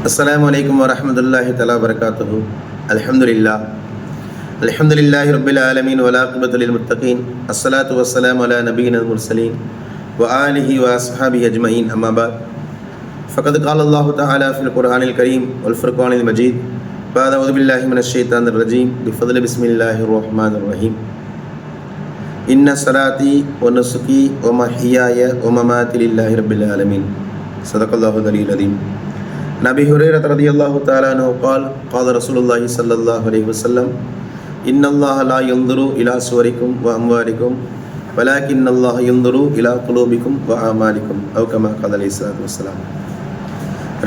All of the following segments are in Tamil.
அஸ்ஸலாமு அலைக்கும் வரஹ்மத்துல்லாஹி தஆலா வபரகாத்துஹு. அல்ஹம்துலில்லாஹ் அல்ஹம்துலில்லாஹி ரப்பில் ஆலமீன் வல் ஆகிபத்து லில் முத்தகீன். அஸ்ஸலாத்து வஸ்ஸலாமு அலா நபியினால் முர்சலீன் வ ஆலிஹி வ அஸ்ஹாபிஹி அஜ்மஈன். அம்மா பஅத். ஃபகத் கால அல்லாஹு தஆலா ஃபில் குர்ஆனில் கரீம் வல் ஃபுர்கானில் மஜீத். பஅத அஊது பில்லாஹி மினஷ் ஷைத்தானிர் ரஜீம். பிஃபத்லி பிஸ்மில்லாஹிர் ரஹ்மானிர் ரஹீம். இன்ன ஸலாத்தி வ நுஸுகி வ மஹ்யாய வ மமாத்தி லில்லாஹி ரப்பில் ஆலமீன். ஸதகல்லாஹுல் அலிய்யுல் அஸீம். நபி ஹுரைரா ரலியல்லாஹு தஆலா அன்ஹு قال قال رسول الله صلى الله عليه وسلم ان الله لا ينظر الى صوركم واموالكم ولكن الله ينظر الى قلوبكم واعمالكم او كما قال عليه الصلاه والسلام.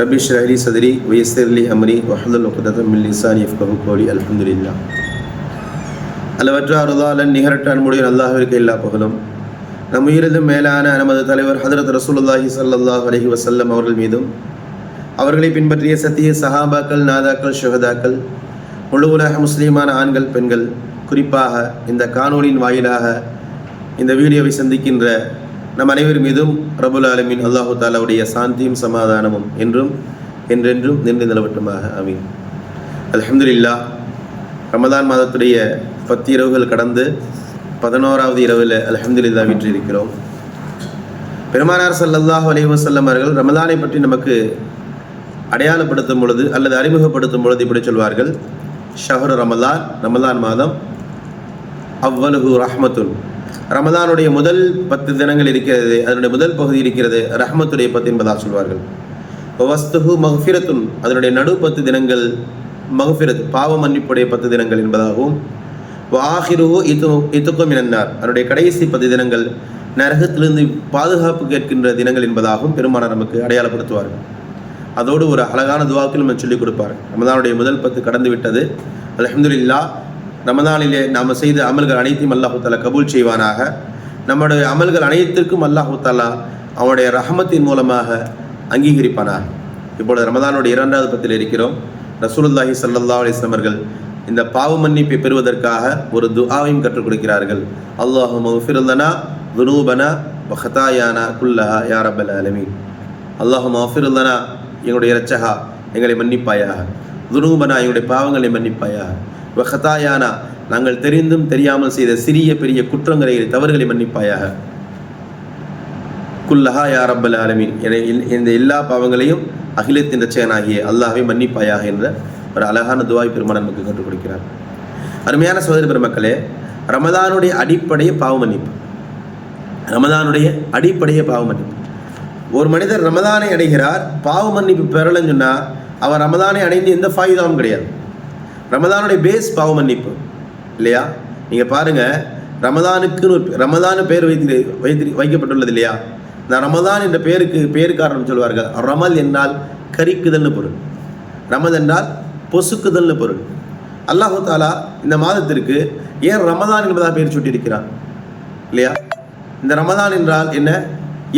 ربي اشرح لي صدري ويسر لي امري واحلل عقدة من لساني يفقهوا قولي. அல்ஹம்துலில்லாஹ். அளவற்ற அருளாளன் நிகரற்ற அன்புடைய அல்லாஹ்விற்கு எல்லா புகழும் நம் உயிரிலும் மேலான நமது தலைவர் ஹஜ்ரத் ரசூலுல்லாஹி ஸல்லல்லாஹு அலைஹி வஸல்லம் அவர்கள் மீதும் அவர்களை பின்பற்றிய சத்திய சஹாபாக்கள், நாதாக்கள், ஷுஹதாக்கள், முழு உலக முஸ்லீமான ஆண்கள், பெண்கள், குறிப்பாக இந்த காணொலியின் வாயிலாக இந்த வீடியோவை சந்திக்கின்ற நம் அனைவர் மீதும் ரப்புல் ஆலமீன் அல்லாஹு தாலாவுடைய சாந்தியும் சமாதானமும் என்றும் என்றென்றும் நின்று நிலவட்டுமாக. ஆமீன். அல்ஹம்துலில்லாஹ். ரமதான் மாதத்துடைய 10 இரவுகள் கடந்து 11வது இரவில் அல்ஹம்துலில்லாஹ் வீற்றிருக்கிறோம். பெருமானார் ஸல்லல்லாஹு அலைஹி வஸல்லம் அவர்கள் ரமதானை பற்றி நமக்கு அடையாளப்படுத்தும் பொழுது அல்லது அறிமுகப்படுத்தும் பொழுது இப்படி சொல்வார்கள்: ஷஹ்ரு ரமலான், ரமலான் மாதம், அவ்வலுஹு ரஹ்மத்துன், ரமலானுடைய முதல் 10 தினங்கள் இருக்கிறது, அதனுடைய முதல் பகுதி இருக்கிறது ரஹ்மத்துடைய 10 என்பதாக சொல்வார்கள். வஸ்துஹு மஃபிரத்துன், அதனுடைய நடு 10 தினங்கள் மஃபிரத், பாவ மன்னிப்புடைய 10 தினங்கள் என்பதாகவும், ஆஹிருஹு இத்துக்கும் மினன்னார், அதனுடைய கடைசி 10 தினங்கள் நரகத்திலிருந்து பாதுகாப்பு கேட்கின்ற தினங்கள் என்பதாகவும் பெருமானார் நமக்கு அடையாளப்படுத்துவார்கள். அதோடு ஒரு அழகான துவாக்கள் நம்ம சொல்லிக் கொடுப்பார். ரமதானுடைய முதல் 10 கடந்து விட்டது. அல்ஹம்துலில்லாஹ். ரமதானிலே நாம் செய்த அமல்கள் அனைத்தையும் அல்லாஹு தாலா கபூல் செய்வானாக. நம்முடைய அமல்கள் அனைத்திற்கும் அல்லாஹு தாலா அவனுடைய ரஹமத்தின் மூலமாக அங்கீகரிப்பானாக. இப்பொழுது ரமதானுடைய 2வது 10 இருக்கிறோம். ரசூலுல்லாஹி ஸல்லல்லாஹு அலைஹி வஸல்லம் அவர்கள் இந்த பாவ மன்னிப்பை பெறுவதற்காக ஒரு துஆவையும் கற்றுக் கொடுக்கிறார்கள். அல்லாஹும்ம ஃபிர் லனா துனூபனா வ ஹதாயானா குல்லஹா யா ரப்பல் ஆலமீன். அல்லாஹும்ம ஃபிர் லனா, எங்களுடைய இரட்சகா எங்களை மன்னிப்பாயாக, துனூபனா, எங்களுடைய பாவங்களை மன்னிப்பாயாக, வ ஹதாயானா, நாங்கள் தெரிந்தும் தெரியாமல் செய்த சிறிய பெரிய குற்றங்களை தவறுகளை மன்னிப்பாயாக, குல்லஹா யா ரப்பல் ஆலமீன், இந்த எல்லா பாவங்களையும் அகிலத்தின் இரட்சகனாகிய அல்லாஹ்வை மன்னிப்பாயாக என்ற ஒரு அழகான துஆவை பெருமானார் நமக்கு கற்றுக் கொடுக்கிறார். அருமையான சகோதர பெருமக்களே, ரமதானுடைய அடிப்படையே பாவ மன்னிப்பு. ரமதானுடைய அடிப்படையே பாவ மன்னிப்பு. ஒரு மனிதர் ரமதானை அடைகிறார், பாவ மன்னிப்பு பெறலன்னு சொன்னால் அவர் ரமதானை அடைந்து எந்த ஃபாயிதாவும் கிடையாது. ரமதானுடைய பேஸ் பாவ மன்னிப்பு இல்லையா? நீங்கள் பாருங்கள், ரமதானு பேர் வைக்கப்பட்டுள்ளது இல்லையா? இந்த ரமதான் என்ற பேரு காரணம் சொல்வார்கள். ரமல் என்றால் கரிக்குதல்னு பொருள், ரமல் என்றால் பொசுக்குதல்னு பொருள். அல்லாஹு தாலா இந்த மாதத்திற்கு ஏன் ரமதான் என்பதாக பெயர் சூட்டியிருக்கிறான் இல்லையா? இந்த ரமதான் என்றால் என்ன?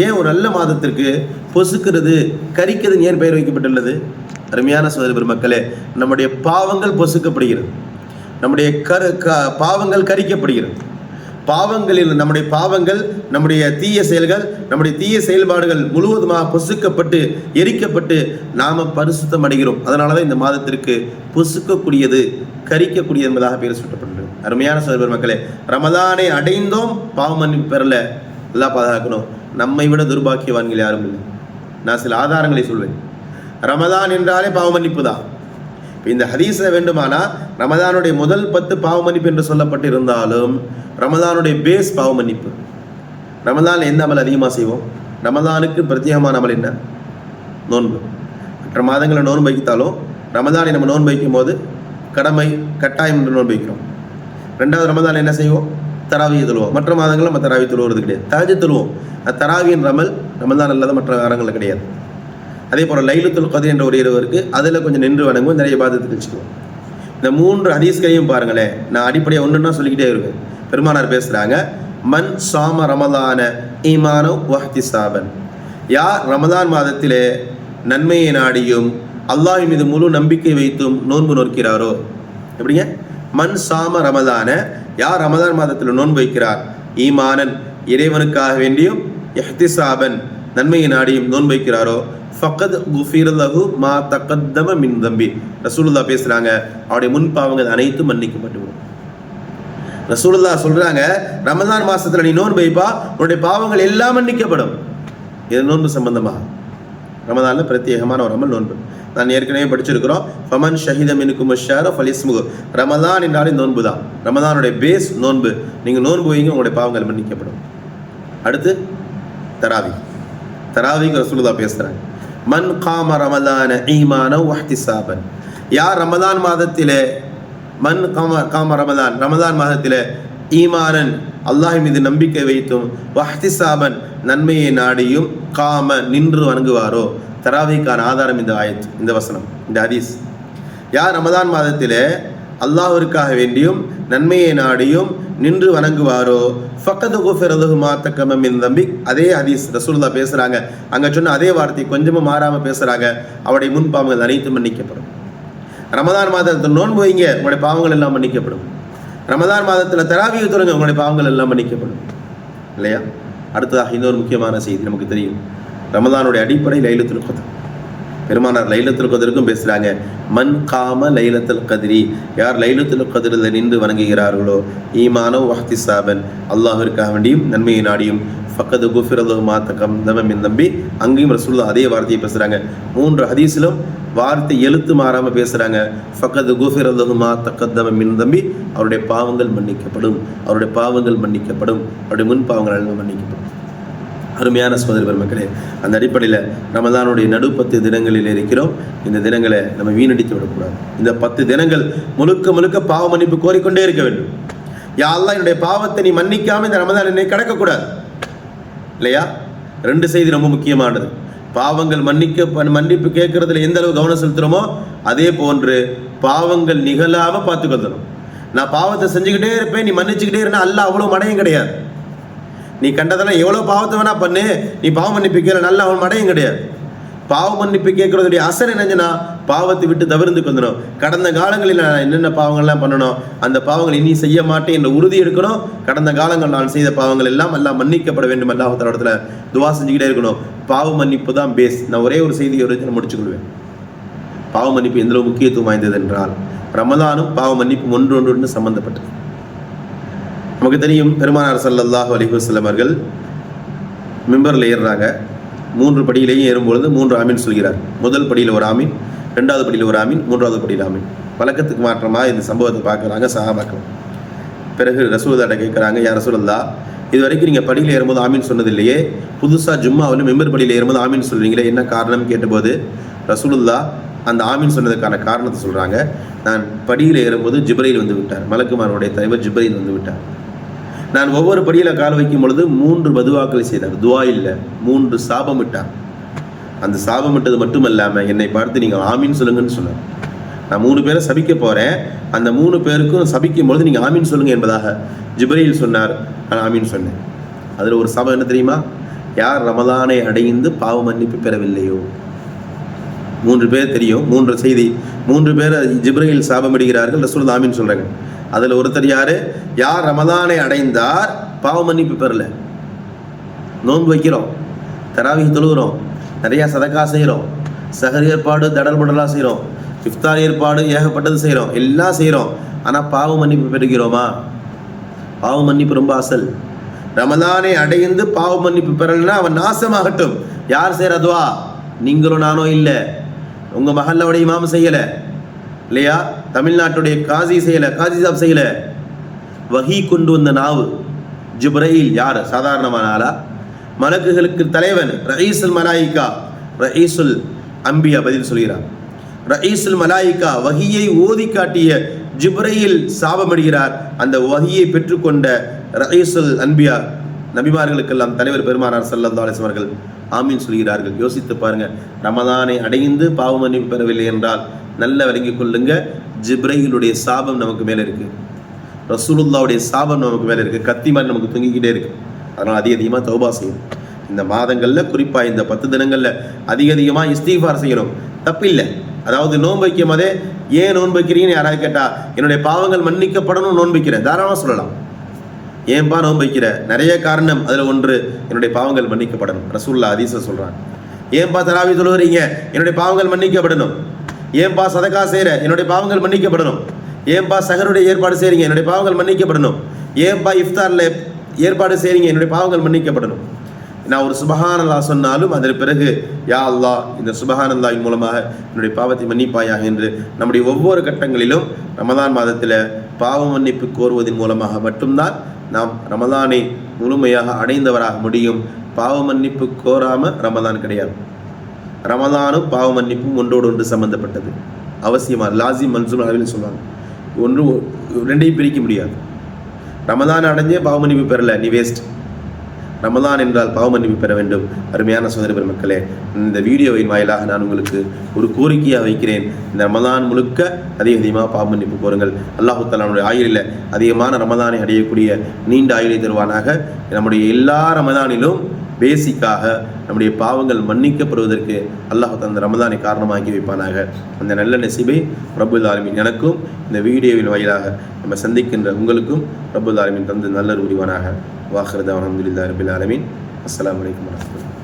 ஏன் ஒரு நல்ல மாதத்திற்கு பொசுக்கிறது, கரிக்கிறது ஏன் பெயர் வைக்கப்பட்டுள்ளது? அருமையான சகோதர பெருமக்களே, நம்முடைய பாவங்கள் பொசுக்கப்படுகிறது, நம்முடைய பாவங்கள் கரிக்கப்படுகிறது. பாவங்களில் நம்முடைய பாவங்கள், நம்முடைய தீய செயல்கள், நம்முடைய தீய செயல்பாடுகள் முழுவதுமாக பொசுக்கப்பட்டு எரிக்கப்பட்டு நாம் பரிசுத்தம் அடைகிறோம். அதனால தான் இந்த மாதத்திற்கு பொசுக்கக்கூடியது, கரிக்கக்கூடியது என்பதாக பெயர் சூட்டப்பட்டது. அருமையான சகோதர பெருமக்களே, ரமதானை அடைந்தோம், பாவ மன்னிப்பு பெறல, எல்லாம் பாதுகாக்கணும். நம்மை விட துர்பாக்கியவான்கள் யாரும் இல்லை. நான் சில ஆதாரங்களை சொல்வேன். ரமதான் என்றாலே பாவ மன்னிப்பு தான். இந்த ஹதீஸை வேண்டுமானால் ரமதானுடைய முதல் 10 பாவ மன்னிப்பு என்று சொல்லப்பட்டிருந்தாலும் ரமதானுடைய பேஸ் பாவ மன்னிப்பு. ரமதான் எந்த அமல் அதிகமாக செய்வோம்? ரமதானுக்கு பிரத்யேகமான அமல் என்ன? நோன்பு. மற்ற மாதங்களை நோன்பு வைத்தாலும் ரமதானை நம்ம நோன்பு வைக்கும் போது கடமை, கட்டாயம் என்று நோன்பு வைக்கிறோம். 2வது ரமதான் என்ன செய்வோம்? தராவியை தொழுவோம். மற்ற மாதங்களில் நம்ம தராவி தொழுவது கிடையாது, தஹஜ்ஜுத் தொழுவோம். தராவியின் அமல் ரமதான் அல்லாத மற்ற வாரங்களில் கிடையாது. அதே போல் லைலத்துல் கத்ர் என்ற ஒரு இரவு இருக்குது, அதில் கொஞ்சம் நின்று வணங்குவோம், நிறைய இபாதத் வச்சுக்குவோம். இந்த 3 ஹதீஸ்களையும் பாருங்களேன். நான் அடிப்படையாக ஒன்றுன்னா சொல்லிக்கிட்டே இருக்கேன். பெருமானார் பேசுகிறாங்க, மன் சாம ரமதான ஈமானோ வஹ்திசாபன், யார் ரமதான் மாதத்திலே நன்மையை நாடியும் அல்லாஹ் மீது முழு நம்பிக்கை வைத்தும் நோன்பு நோக்கிறாரோ. எப்படிங்க? மன் சாம ரமதான, யார் ரமதான் மாதத்தில் நோன்பு வைக்கிறார், ஈமானன், இறைவனுக்காக வேண்டியும், இஹ்திசாபன், நன்மையை நாடியும் நோன்பு வைக்கிறாரோ, ஃபக்கத் குஃபிர லஹு மா தகத்தம மின் தம்பி. ரசூலுல்லாஹ் பேசுறாங்க, அவருடைய முன் பாவங்கள் அனைத்தும் மன்னிக்கப்பட்டுவிடும். ரசூலுல்லாஹ் சொல்றாங்க, ரமதான் மாசத்துல நீ நோன்பு வைப்பா, உன்னுடைய பாவங்கள் எல்லாம் மன்னிக்கப்படும். இது நோன்பு சம்பந்தமாக ரமதான்ல பிரத்யேகமான ஒரு அமல் நோன்பு. நான் ஏற்கனவே படிச்சிருக்கிறோம், ஃபமன் ஷஹித மின்கும் அஷ்ஷஹர ஃபலிஸ்முஹு. ரமதான் என்றாலே நோன்பு தான். ரமதானுடைய பேஸ் நோன்பு. நீங்கள் நோன்பு வைங்க, உங்களுடைய பாவங்கள் மன்னிக்கப்படும். அடுத்து தராவிக்கு ரசூலுல்லாஹ் பேசுகிறாங்க, மன் காம ரமதான ஈமான வஹ்திசாபன். யார் ரமதான் மாதத்திலே மன் காம ரமதான் மாதத்திலே ஈமானன் அல்லாஹ் மீது நம்பிக்கை வைத்தும் வஹ்திசாபன் நன்மையை நாடியும் காம நின்று வணங்குவாரோ. தராவிக்கான ஆதாரம் இந்த ஆயத், இந்த வசனம், இந்த ஹதீஸ். யார் ரமதான் மாதத்திலே அல்லாஹ்விற்காக வேண்டியும் நன்மையை நாடியும் நின்று வணங்குவாரோ ஃபக்கத் குஃபிர லஹு மா தகத்தம மின் தம்பி. அதே ஹதீஸ் ரசூலுல்லாஹ் பேசுறாங்க, அங்க சொன்ன அதே வார்த்தை கொஞ்சமும் மாறாம பேசுறாங்க, அவருடைய முன் பாவங்கள் அனைத்தும் மன்னிக்கப்படும். ரமதான் மாதத்தில் நோன்பு வைங்க, உங்களுடைய பாவங்கள் எல்லாம் மன்னிக்கப்படும். ரமதான் மாதத்தில் தராவியை தொழுங்க, உங்களுடைய பாவங்கள் எல்லாம் மன்னிக்கப்படும். இல்லையா? அடுத்ததாக இன்னொரு முக்கியமான செய்தி நமக்கு தெரியும், ரமதானுடைய அடிப்படை லைலத்துல் கத்ர். பெருமானார் லைலத்துல் கத்ருக்கும் பேசுகிறாங்க, மன் காம லைலத்துல் கத்ரி. யார் லைலத்துல் கத்ரில் நின்று வணங்குகிறார்களோ ஈமானோ வஹ்திசாபன் அல்லாஹ்விற்காக வேண்டியும் நன்மையை நாடியும் ஃபக்கத் குஃபிர லஹு மா தகத்தம மின் தம்பி. அங்கேயும் ரசூலுல்லாஹ் அதே வார்த்தையை பேசுகிறாங்க. 3 ஹதீஸிலும் வார்த்தை எழுத்து மாறாமல் பேசுகிறாங்க, ஃபக்கத் குஃபிர லஹு மா தகத்தம மின் தம்பி. அவருடைய பாவங்கள் மன்னிக்கப்படும், அவருடைய பாவங்கள் மன்னிக்கப்படும், அவருடைய முன் பாவங்கள் எல்லாம் மன்னிக்கப்படும். அருமையான சகோதர பெருமக்களே, அந்த அடிப்படையில் ரமதானுடைய 10 தினங்களில் இருக்கிறோம். இந்த தினங்களை நம்ம வீணடித்து விடக்கூடாது. இந்த 10 தினங்கள் முழுக்க பாவ மன்னிப்பு கோரிக்கொண்டே இருக்க வேண்டும். யா அல்லாஹ், என்னுடைய பாவத்தை நீ மன்னிக்காமல் இந்த ரமதான் என்னை கடக்கக்கூடாது. இல்லையா? 2 செய்தி ரொம்ப முக்கியமானது. பாவங்கள் மன்னிப்பு கேட்கறதுல எந்த அளவு கவனம் செலுத்துகிறோமோ அதே போன்று பாவங்கள் நிகழாமல் பார்த்துக்கொள்ளணும். நான் பாவத்தை செஞ்சுக்கிட்டே இருப்பேன், நீ மன்னிச்சுக்கிட்டே இருந்தா அல்லாஹ் அவ்வளோ மடையும் கிடையாது. நீ கண்டதெல்லாம் எவ்வளோ பாவத்தை வேணா பண்ணு, நீ பாவ மன்னிப்பு கேட்கல, நல்ல அவன் மடையும் கிடையாது. பாவ மன்னிப்பு கேட்கறதுடைய அசர் என்னஞ்சுன்னா பாவத்தை விட்டு தவிர்த்து கொள்ளணும். கடந்த காலங்களில் நான் என்னென்ன பாவங்கள்லாம் பண்ணணும், அந்த பாவங்கள் இனி செய்ய மாட்டேன் என்ற உறுதி எடுக்கணும். கடந்த காலங்கள் நான் செய்த பாவங்கள் எல்லாம் மன்னிக்கப்பட வேண்டும். அல்லாஹ் இடத்துல துவா செஞ்சுக்கிட்டே இருக்கணும். பாவ மன்னிப்பு தான் பேஸ். நான் ஒரே ஒரு செய்தியை நான் முடிச்சுக்கொள்வேன். பாவ மன்னிப்பு எந்த அளவு முக்கியத்துவம் வாய்ந்தது என்றால், ரமதானும் பாவ மன்னிப்பு ஒன்று சம்பந்தப்பட்டது. நமக்கு தெரியும், பெருமானார் ஸல்லல்லாஹு அலைஹி வஸல்லம் அவர்கள் மிம்பரில் ஏறுறாங்க. 3 படியிலையும் ஏறும்பொழுது 3 ஆமீன் சொல்கிறார். முதல் படியில் ஒரு ஆமீன், 2வது படியில் ஒரு ஆமீன், 3வது படியில் ஆமீன். வழக்கத்துக்கு மாற்றமாக இந்த சம்பவத்தை பார்க்குறாங்க சஹாபாக்கள். பிறகு ரசூலுல்லாஹ்ட்ட கேட்குறாங்க, யா ரசூலல்லாஹ், இது வரைக்கும் நீங்கள் படியில் ஏறும்போது ஆமீன் சொன்னதில்லையே, புதுசாக ஜும்மாவில் மெம்பர் படியில் ஏறும்போது ஆமீன் சொல்கிறீங்களே, என்ன காரணம் கேட்டபோது ரசூலுல்லாஹ் அந்த ஆமீன் சொன்னதுக்கான காரணத்தை சொல்கிறாங்க. நான் படியில் ஏறும்போது ஜிப்ரீல் வந்து விட்டார், மலக்குமாருடைய தலைவர் ஜிப்ரீல் வந்து விட்டார். நான் ஒவ்வொரு படியில் கால் வைக்கும் பொழுது 3 பதுவாக்கள் செய்தார். துவா இல்லை, 3 சாபம் விட்டார். அந்த சாபம் விட்டது மட்டுமல்லாமல் என்னை பார்த்து நீங்கள் ஆமீன் சொல்லுங்கன்னு சொன்னார். நான் 3 பேரை சபிக்க போகிறேன், அந்த 3 பேருக்கும் சபிக்கும் பொழுது நீங்கள் ஆமீன் சொல்லுங்கள் என்பதாக ஜிப்ரீல் சொன்னார். நான் ஆமீன் சொன்னேன். அதில் ஒரு சாபம் என்ன தெரியுமா? யார் ரமதானை அடைந்து பாவ மன்னிப்பு பெறவில்லையோ. 3 பேர் தெரியும், 3 செய்தி. 3 பேர் ஜிப்ரீல் சாபம் இடுகிறார்கள், ரசூலுல்லாஹ் ஆமீன் சொல்கிறாங்க. அதில் ஒருத்தர் யார்? யார் ரமதானை அடைந்தார் பாவ மன்னிப்பு பெறல. நோன்பு வைக்கிறோம், தராவீஹ் தொழுகிறோம், நிறையா சதக்கா செய்கிறோம், சஹர் ஏற்பாடு தடல்படலாக செய்கிறோம், இஃப்தார் ஏற்பாடு ஏகப்பட்டது செய்கிறோம், எல்லாம் செய்கிறோம். ஆனால் பாவ மன்னிப்பு பெறுகிறோமா? பாவ மன்னிப்பு ரொம்ப அசல். ரமதானை அடைந்து பாவ மன்னிப்பு பெறலைன்னா அவன் நாசமாகட்டும். யார் செய்கிற துவா? நீங்களும் நானோ இல்லை, உங்கள் மஹல்லாவுடைய இமாம் செய்யலை, இல்லையா? தமிழ்நாட்டுடைய காசி செய்யலை, காசி சாப் செய்யலை. வஹி கொண்டு வந்த நாவு ஜிப்ரீல் யார்? சாதாரணமான ஆளா? மலக்குகளுக்கு தலைவன் ரயீசுல் மலாயிகா, ரயீசுல் அம்பியா பதில் சொல்கிறார். ரயீசுல் மலாயிகா வஹியை ஓதி காட்டிய ஜிப்ரீல் சாபமிடுகிறார். அந்த வஹியை பெற்றுக்கொண்ட ரயீசுல் அன்பியா, நபிமார்களுக்கெல்லாம் தலைவர் பெருமானார் ஸல்லல்லாஹு அலைஹி வஸல்லம் அவர்கள் ஆமீன் சொல்கிறார்கள். யோசித்து பாருங்க, ரமதானை அடைந்து பாவ மன்னிப்பு பெறவில்லை என்றால் நல்ல விளங்கிக் கொள்ளுங்க, ஜிப்ரீலுடைய சாபம் நமக்கு மேலே இருக்கு, ரசூலுல்லாஹ்வுடைய சாபம் நமக்கு மேலே இருக்கு, கத்தி மாதிரி நமக்கு தூங்கிக்கிட்டே இருக்கு. அதனால் அதிகமாக தௌபா செய்யணும். இந்த மாதங்களில் குறிப்பாக இந்த 10 தினங்களில் அதிகமாக இஸ்திக்ஃபார் செய்யணும். தப்பில்லை. அதாவது நோன்பு வைக்கும் போதே, ஏன் நோன்பு வைக்கிறீங்கன்னு யாராவது கேட்டால் என்னுடைய பாவங்கள் மன்னிக்கப்படணும் நோன்பு வைக்கிறேன் தாராளமாக சொல்லலாம். ஏன்பா நோன்பு வைக்கிற? நிறைய காரணம். அதில் ஒன்று, என்னுடைய பாவங்கள் மன்னிக்கப்படணும். ரசூலுல்லாஹ் ஹதீஸை சொல்கிறாங்க, ஏன்பா தராவி தொழுகிறீங்க, என்னுடைய பாவங்கள் மன்னிக்கப்படணும். ஏன்பா சதகா செய்கிற, என்னுடைய பாவங்கள் மன்னிக்கப்படணும். ஏன்பா சஹருடைய ஏற்பாடு செய்கிறீங்க, என்னுடைய பாவங்கள் மன்னிக்கப்படணும். ஏன்பா இஃப்தாரில் ஏற்பாடு செய்கிறீங்க, என்னுடைய பாவங்கள் மன்னிக்கப்படணும். நான் ஒரு சுபஹானல்லாஹ் சொன்னாலும் அதற்கு பிறகு யா அல்லாஹ் இந்த சுபஹானல்லாஹின் மூலமாக என்னுடைய பாவத்தை மன்னிப்பாயாக என்று நம்முடைய ஒவ்வொரு கட்டங்களிலும் ரமதான் மாதத்தில் பாவ மன்னிப்பு கோருவதன் மூலமாக மட்டும்தான் நாம் ரமதானை முழுமையாக அடைந்தவராக முடியும். பாவ மன்னிப்பு கோராமல் ரமதான் கிடையாது. ரமதானும் பாவ மன்னிப்பும் ஒன்றோடு ஒன்று சம்பந்தப்பட்டது. அவசியமாக லாசிம் மன்சூம் அளவில் சொல்லுவாங்க. ஒன்று ரெண்டையும் பிரிக்க முடியாது. ரமதான் அடைஞ்சே பாவ மன்னிப்பு பெறலை, நீ வேஸ்ட். ரமதான் என்றால் பாவ மன்னிப்பு பெற வேண்டும். அருமையான சகோதர பெருமக்களே, இந்த வீடியோவின் வாயிலாக நான் உங்களுக்கு ஒரு கோரிக்கையாக வைக்கிறேன். இந்த ரமதான் முழுக்க அதிகமாக பாவ மன்னிப்பு கோருங்கள். அல்லாஹ் தஆலா நம்முடைய ஆயுளில் அதிகமான ரமதானை அடையக்கூடிய நீண்ட ஆயுளை தருவானாக. நம்முடைய எல்லா ரமதானிலும் பேசிக்காக நம்முடைய பாவங்கள் மன்னிக்கப்படுவதற்கு அல்லாஹ் அந்த ரமதானை காரணமாக்கி வைப்பானாக. அந்த நல்ல நசீபை ரப்புல் ஆலமீன் எனக்கும் இந்த வீடியோவின் வாயிலாக நம்ம சந்திக்கின்ற உங்களுக்கும் ரப்புல் ஆலமீன் தந்து நல்ல புரிவானாக. வாஹிர் தஅவானா அல்ஹம்துலில்லாஹி ரப்பில் ஆலமீன். அஸ்ஸலாமு அலைக்கும் வரஹ்மத்துல்லாஹி.